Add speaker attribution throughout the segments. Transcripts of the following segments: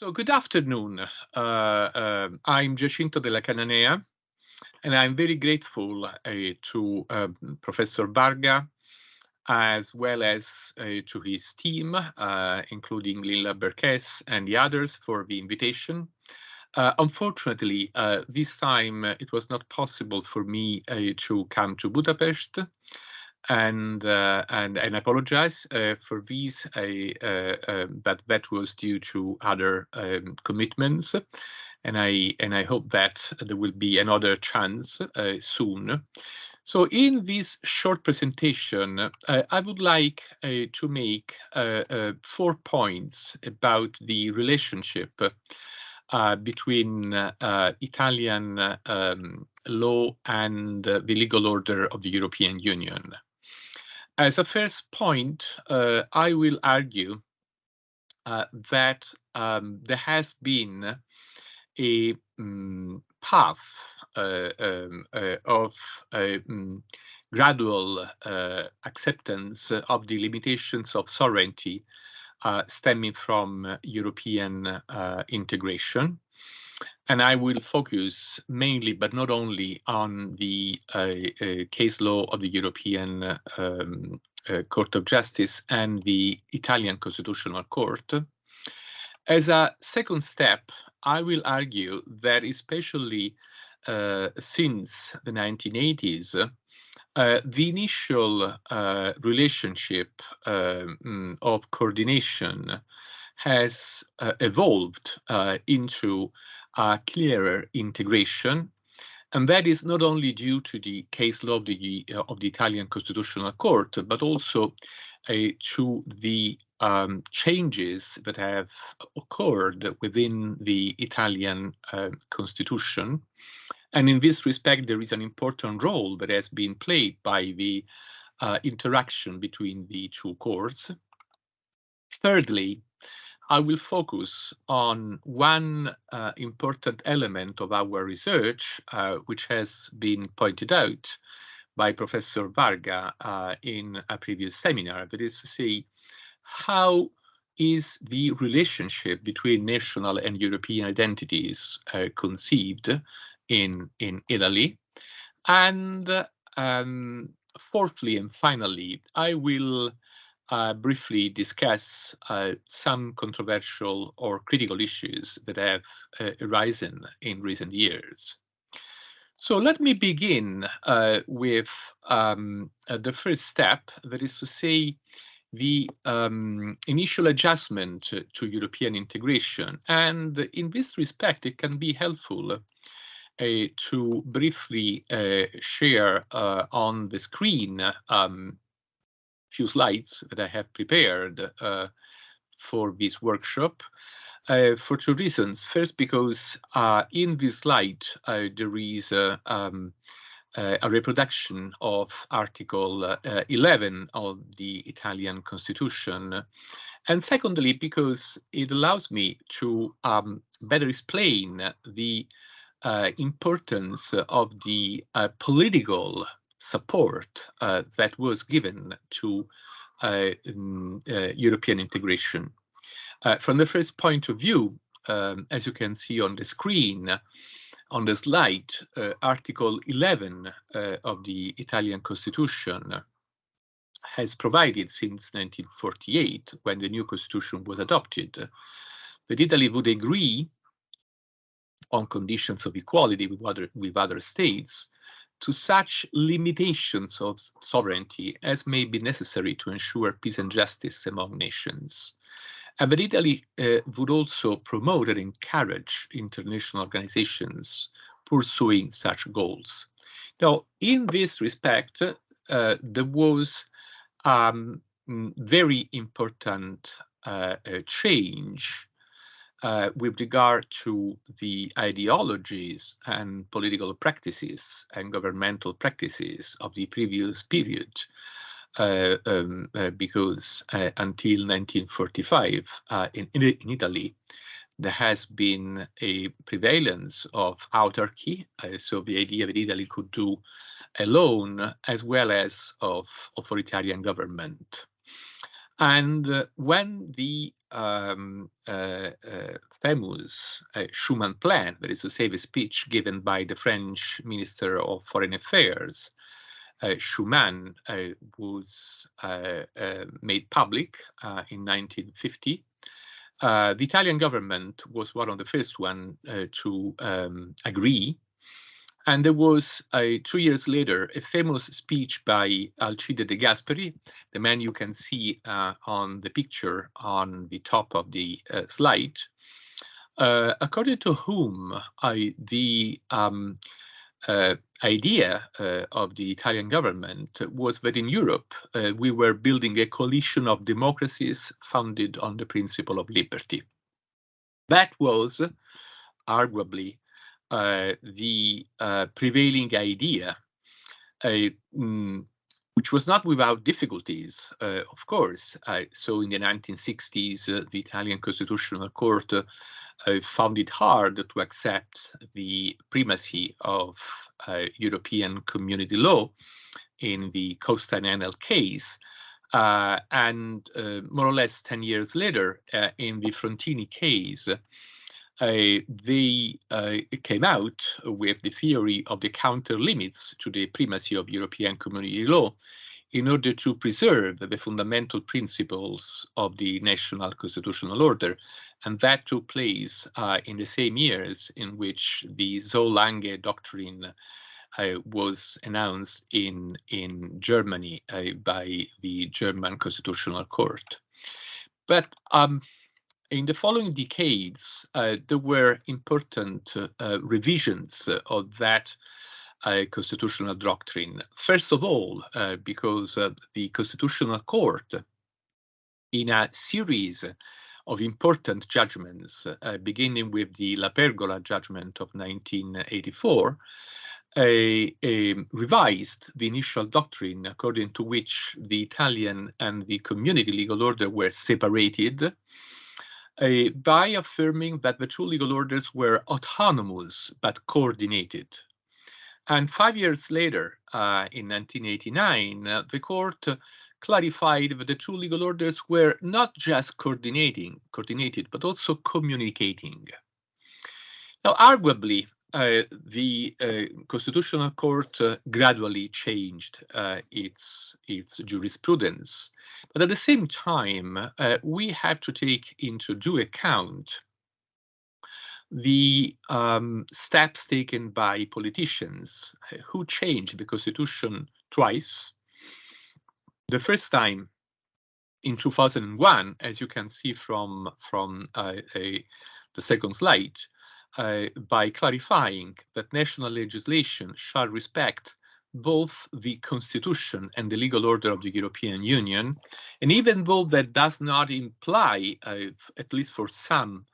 Speaker 1: So good afternoon. I'm Giacinto della Cananea, and I'm very grateful to Professor Varga, as well as to his team, including Lilla Berkes and the others, for the invitation. Unfortunately, this time it was not possible for me to come to Budapest, and I apologize for this, but that was due to other commitments, and I hope that there will be another chance soon. So in this short presentation, I would like to make 4 points about the relationship between Italian law and the legal order of the European Union. As a first point, I will argue that there has been a path of gradual acceptance of the limitations of sovereignty stemming from European integration. And I will focus mainly, but not only, on the case law of the European Court of Justice and the Italian Constitutional Court. As a second step, I will argue that especially since the 1980s, the initial relationship of coordination has evolved into a clearer integration, and that is not only due to the case law of the Italian Constitutional Court, but also to the changes that have occurred within the Italian Constitution. And in this respect, there is an important role that has been played by the interaction between the two courts. Thirdly, I will focus on one important element of our research, which has been pointed out by Professor Varga in a previous seminar, that is to say, how is the relationship between national and European identities conceived in Italy? And fourthly and finally, I will briefly discuss some controversial or critical issues that have arisen in recent years. So let me begin with the first step, that is to say, the initial adjustment to European integration. And in this respect, it can be helpful to briefly share on the screen few slides that I have prepared for this workshop for two reasons. First, because in this slide there is a reproduction of Article 11 of the Italian Constitution. And secondly, because it allows me to better explain the importance of the political support that was given to European integration. From the first point of view, as you can see on the screen, on the slide, Article 11 of the Italian Constitution has provided since 1948, when the new constitution was adopted, that Italy would agree on conditions of equality with other states to such limitations of sovereignty as may be necessary to ensure peace and justice among nations. And that Italy would also promote and encourage international organizations pursuing such goals. Now, in this respect, there was very important change with regard to the ideologies and political practices and governmental practices of the previous period, because until 1945 in Italy, there has been a prevalence of autarky, so the idea that Italy could do alone, as well as of authoritarian government. And when the famous Schuman Plan, that is to say, the speech given by the French Minister of Foreign Affairs, Schuman, was made public in 1950, the Italian government was one of the first one to agree. And there was, 2 years later, a famous speech by Alcide de Gasperi, the man you can see on the picture on the top of the slide, according to whom the idea of the Italian government was that in Europe we were building a coalition of democracies founded on the principle of liberty. That was arguably the prevailing idea, which was not without difficulties, of course. So in the 1960s, the Italian Constitutional Court found it hard to accept the primacy of European community law in the Costanenel case. And more or less 10 years later, in the Frontini case, they came out with the theory of the counter limits to the primacy of European community law in order to preserve the fundamental principles of the national constitutional order. And that took place in the same years in which the Zoll-Lange doctrine was announced in Germany by the German Constitutional Court. But in the following decades, there were important revisions of that constitutional doctrine. First of all, because the Constitutional Court, in a series of important judgments, beginning with the La Pergola judgment of 1984, revised the initial doctrine according to which the Italian and the community legal order were separated, by affirming that the two legal orders were autonomous but coordinated. And 5 years later, in 1989, the court clarified that the two legal orders were not just coordinated, but also communicating. Now, arguably, the Constitutional Court gradually changed its jurisprudence. But at the same time, we have to take into due account the steps taken by politicians who changed the Constitution twice. The first time in 2001, as you can see from the second slide, by clarifying that national legislation shall respect both the Constitution and the legal order of the European Union. And even though that does not imply, at least for some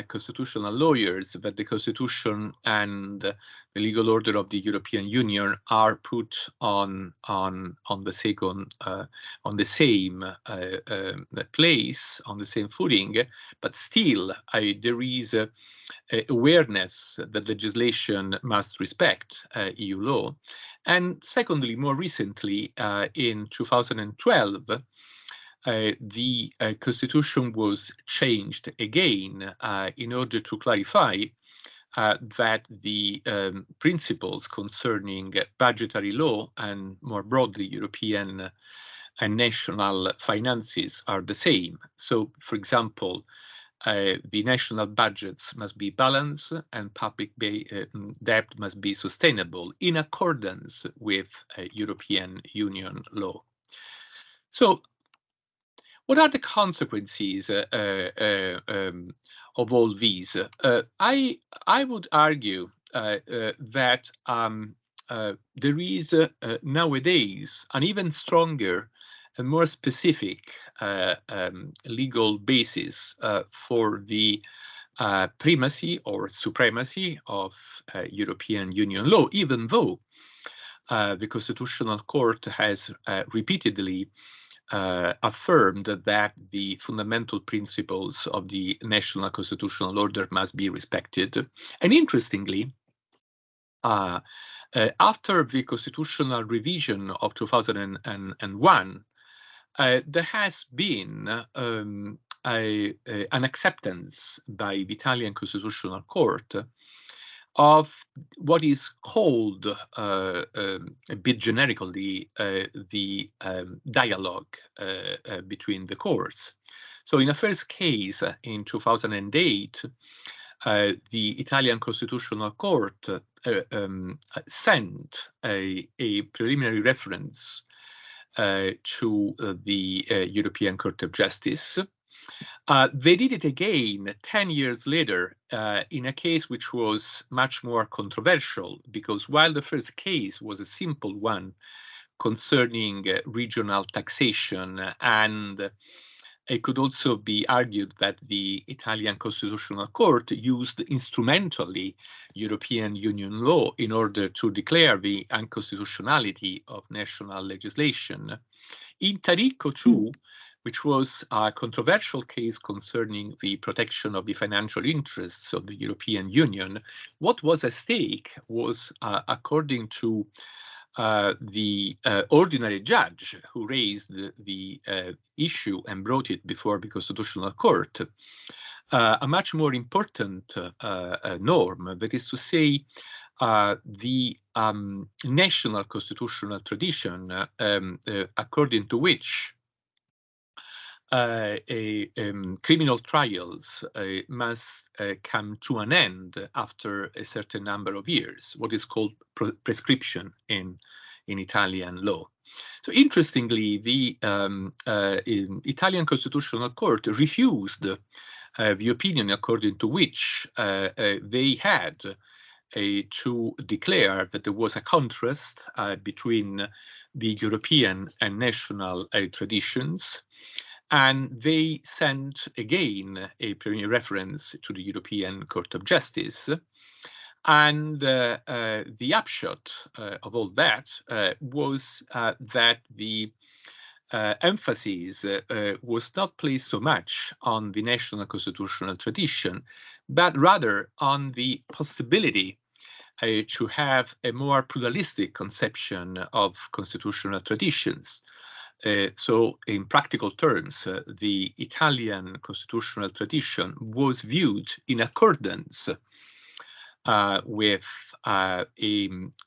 Speaker 1: constitutional lawyers, that the Constitution and the legal order of the European Union are put on the same place, on the same footing, but still there is awareness that legislation must respect EU law. And secondly, more recently, in 2012, the Constitution was changed again in order to clarify that the principles concerning budgetary law and more broadly European and national finances are the same. So, for example, the national budgets must be balanced and public debt must be sustainable in accordance with European Union law. So, what are the consequences of all these? I would argue that there is nowadays an even stronger and more specific legal basis for the primacy or supremacy of European Union law, even though the Constitutional Court has repeatedly affirmed that the fundamental principles of the national constitutional order must be respected. And interestingly, after the constitutional revision of 2001, there has been an acceptance by the Italian Constitutional Court of what is called a bit generically the dialogue between the courts. So in a first case in 2008, the Italian Constitutional Court sent a preliminary reference to the European Court of Justice. They did it again 10 years later in a case which was much more controversial, because while the first case was a simple one concerning regional taxation, and it could also be argued that the Italian Constitutional Court used instrumentally European Union law in order to declare the unconstitutionality of national legislation. In Taricco too, which was a controversial case concerning the protection of the financial interests of the European Union, what was at stake was, according to the ordinary judge who raised the issue and brought it before the Constitutional Court, a much more important norm, that is to say, the national constitutional tradition, according to which criminal trials must come to an end after a certain number of years, what is called prescription in Italian law. So interestingly, the Italian Constitutional Court refused the opinion according to which they had to declare that there was a contrast between the European and national traditions, and they sent again a preliminary reference to the European Court of Justice. And the upshot of all that was that the emphasis was not placed so much on the national constitutional tradition, but rather on the possibility to have a more pluralistic conception of constitutional traditions. So in practical terms, the Italian constitutional tradition was viewed in accordance with a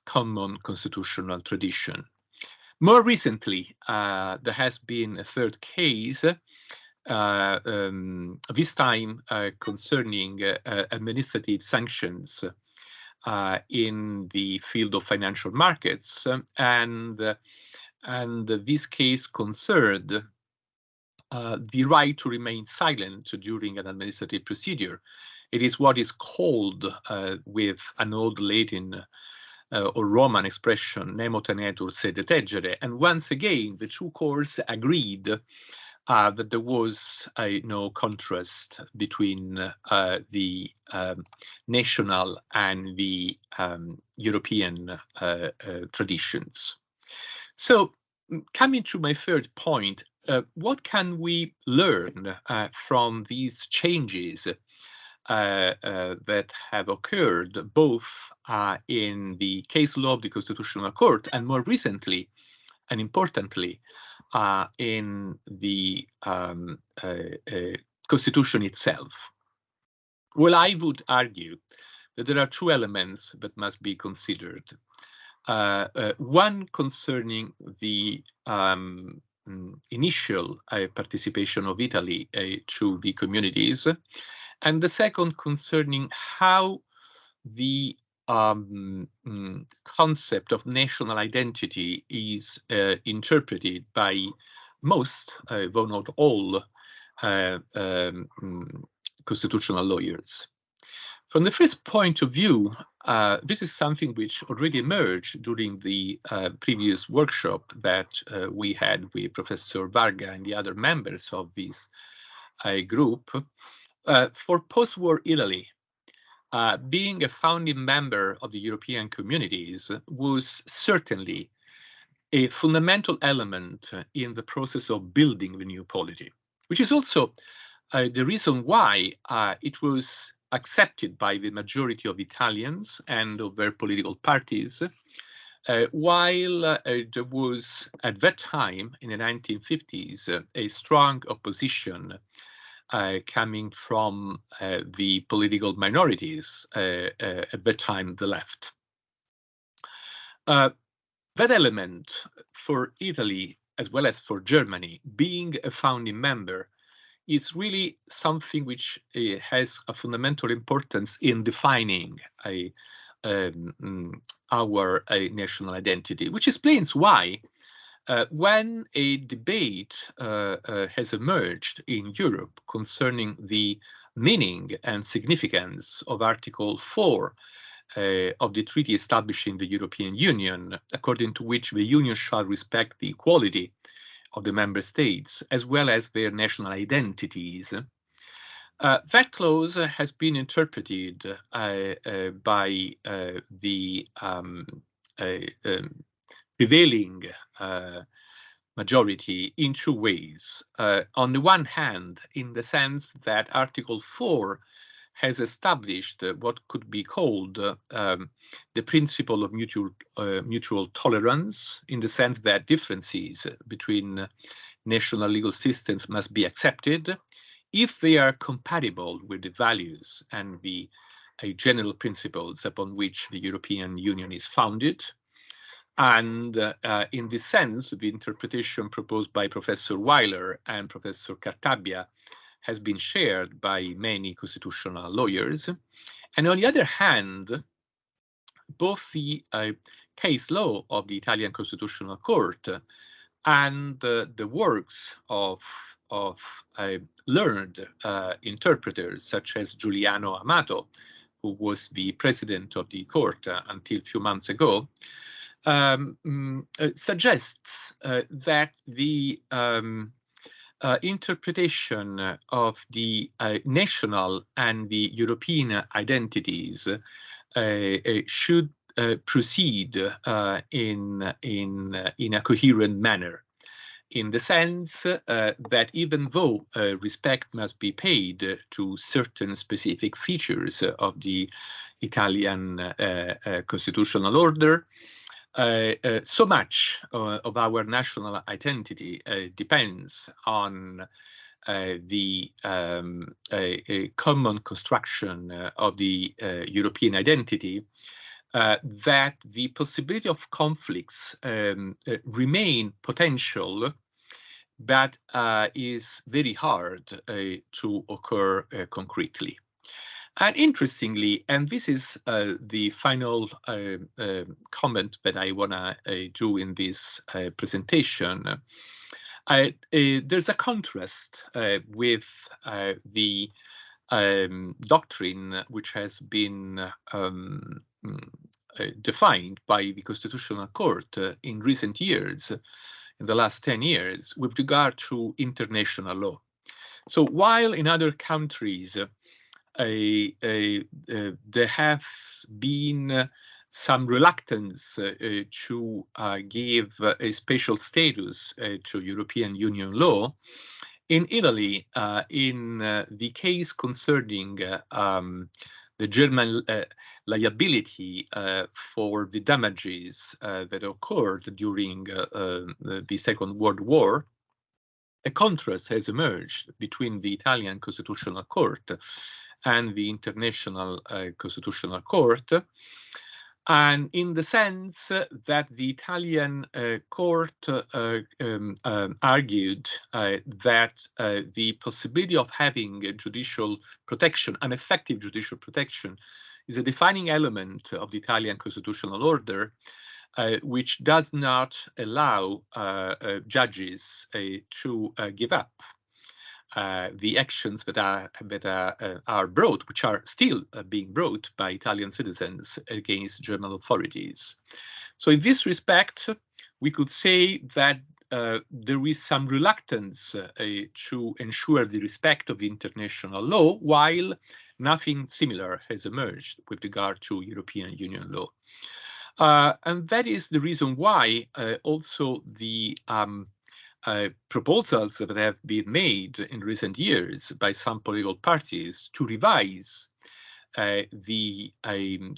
Speaker 1: common constitutional tradition. More recently, there has been a third case, this time concerning administrative sanctions in the field of financial markets, and this case concerned the right to remain silent during an administrative procedure. It is what is called, with an old Latin or Roman expression, nemo tenetur sed tegere. And once again, the two courts agreed that there was no contrast between the national and the European traditions. So, coming to my third point, what can we learn from these changes that have occurred both in the case law of the Constitutional Court and more recently and importantly in the Constitution itself? Well, I would argue that there are two elements that must be considered. One concerning the initial participation of Italy to the communities, and the second concerning how the concept of national identity is interpreted by most, though not all, constitutional lawyers. From the first point of view, this is something which already emerged during the previous workshop that we had with Professor Varga and the other members of this group. For post-war Italy, being a founding member of the European communities was certainly a fundamental element in the process of building the new polity, which is also the reason why it was accepted by the majority of Italians and of their political parties while there was at that time in the 1950s a strong opposition coming from the political minorities, at that time the left. That element for Italy as well as for Germany, being a founding member, is really something which has a fundamental importance in defining our national identity, which explains why when a debate has emerged in Europe concerning the meaning and significance of Article 4 of the treaty establishing the European Union, according to which the Union shall respect the equality of the member states as well as their national identities, that clause has been interpreted by the prevailing majority in two ways. On the one hand, in the sense that Article 4 has established what could be called the principle of mutual tolerance, in the sense that differences between national legal systems must be accepted if they are compatible with the values and the general principles upon which the European Union is founded. And in this sense, the interpretation proposed by Professor Weiler and Professor Cartabia has been shared by many constitutional lawyers. And on the other hand, both the case law of the Italian Constitutional Court and the works of learned interpreters such as Giuliano Amato, who was the president of the court until a few months ago, suggests that the interpretation of the national and the European identities should proceed in a coherent manner, in the sense that even though respect must be paid to certain specific features of the Italian constitutional order, so much of our national identity depends on the common construction of the European identity, that the possibility of conflicts remain potential, but is very hard to occur concretely. And interestingly, and this is the final comment that I want to do in this presentation, there's a contrast with the doctrine which has been defined by the Constitutional Court in recent years, in the last 10 years, with regard to international law. So while in other countries there has been some reluctance to give a special status to European Union law, in Italy, in the case concerning the German liability for the damages that occurred during the Second World War, a contrast has emerged between the Italian Constitutional Court and the International Constitutional Court, and in the sense that the Italian court argued that the possibility of having judicial protection, an effective judicial protection, is a defining element of the Italian constitutional order, which does not allow judges to give up the actions that are brought, which are still being brought by Italian citizens against German authorities. So in this respect, we could say that there is some reluctance to ensure the respect of international law, while nothing similar has emerged with regard to European Union law. And that is the reason why also the proposals that have been made in recent years by some political parties to revise the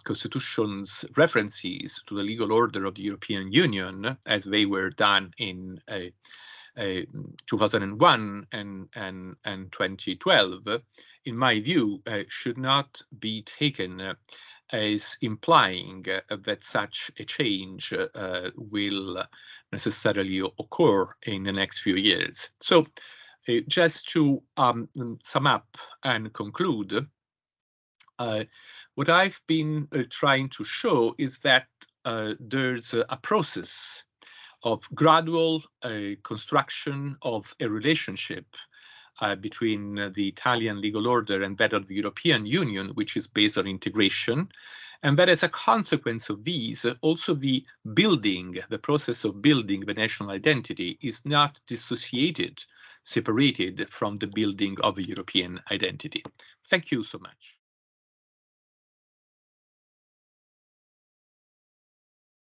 Speaker 1: Constitution's references to the legal order of the European Union, as they were done in 2001 and 2012, in my view, should not be taken as implying that such a change will necessarily occur in the next few years. So just to sum up and conclude, what I've been trying to show is that there's a process of gradual construction of a relationship between the Italian legal order and that of the European Union, which is based on integration. And that as a consequence of these, also the process of building the national identity is not dissociated, separated from the building of a European identity. Thank you so much.